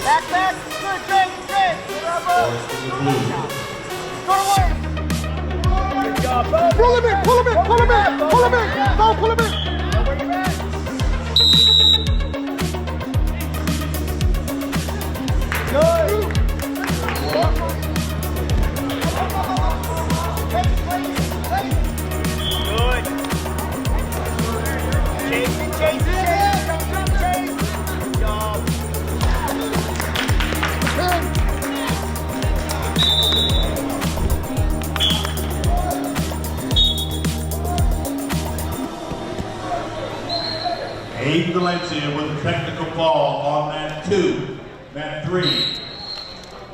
Back, back. Good, Jake, Jake. Go away. Good job, bud. Pull him in, pull him in, pull him in, pull him in. Go, pull him in. Good. Good. Chase it, chase it, chase it. Chase. Good job. Aiden Valencia with a technical fall on mat 2. Mat 3.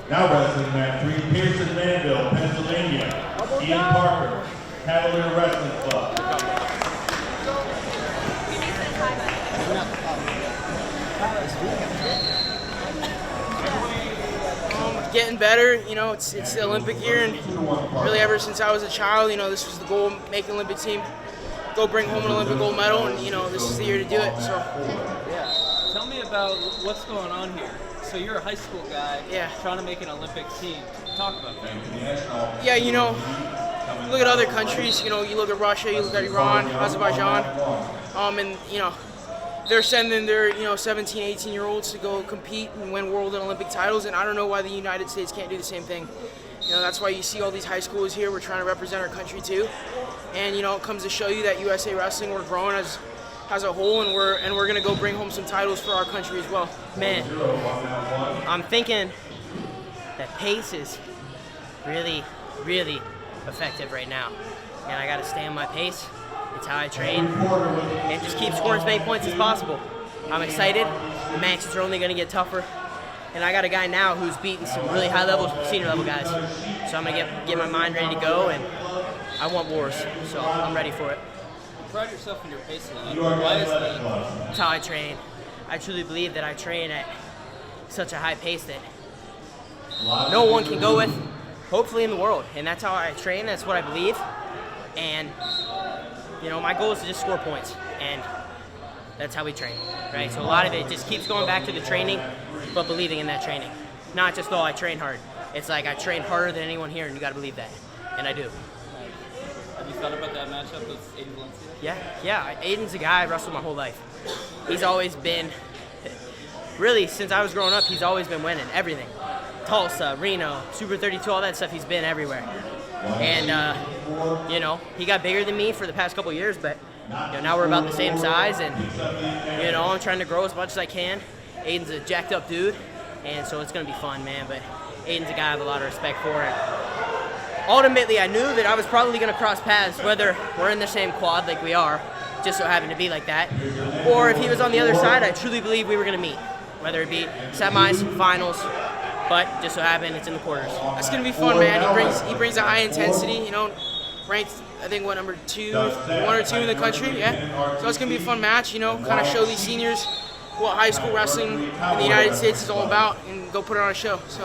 Now wrestling mat 3, Pearson Manville, Pennsylvania. Ian Parker, Cavalier Wrestling Club. Getting better, you know, it's the Olympic year, and really ever since I was a child, you know, this was the goal, make an Olympic team, go bring home an Olympic gold medal, and, you know, this is the year to do it, so. Yeah. Tell me about what's going on here. So you're a high school guy, yeah, trying to make an Olympic team. Talk about that. Yeah, you know, look at other countries, you know, you look at Russia, you look at Iran, Azerbaijan, and, you know, they're sending their, you know, 17, 18-year-olds to go compete and win world and Olympic titles, and I don't know why the United States can't do the same thing. You know, that's why you see all these high schools here. We're trying to represent our country too, and you know, it comes to show you that USA Wrestling, we're growing as a whole, and we're gonna go bring home some titles for our country as well. Man, I'm thinking that pace is really, really effective right now, and I gotta stay on my pace. It's how I train, and just keep scoring as many points as possible. I'm excited. The matches are only going to get tougher, and I got a guy now who's beaten some really high-level, senior-level guys. So I'm going to get my mind ready to go, and I want wars, so I'm ready for it. You pride yourself in your pacing. Why is that? It's how I train. I truly believe that I train at such a high pace that no one can go with, hopefully, in the world. And that's how I train. That's what I believe. And you know, my goal is to just score points, and that's how we train, right? So a lot of it just keeps going back to the training, but believing in that training. Not just, oh, I train hard. It's like I train harder than anyone here, and you got to believe that, and I do. Have you thought about that matchup with Aiden Valencia? Yeah. Aiden's a guy I've wrestled my whole life. He's always been, really, since I was growing up, he's always been winning everything. Tulsa, Reno, Super 32, all that stuff, he's been everywhere. And, you know, he got bigger than me for the past couple years, but you know, now we're about the same size, and, you know, I'm trying to grow as much as I can. Aiden's a jacked up dude, and so it's going to be fun, man, but Aiden's a guy I have a lot of respect for. And ultimately, I knew that I was probably going to cross paths, whether we're in the same quad like we are, just so happened to be like that, or if he was on the other side, I truly believe we were going to meet, whether it be semis, finals, but just so happened it's in the quarters. It's gonna be fun, man. He brings a high intensity, you know, ranked I think what, number 2, 1 or 2 in the country, yeah. So it's gonna be a fun match, you know, kind of show these seniors what high school wrestling in the United States is all about, and go put it on a show. So.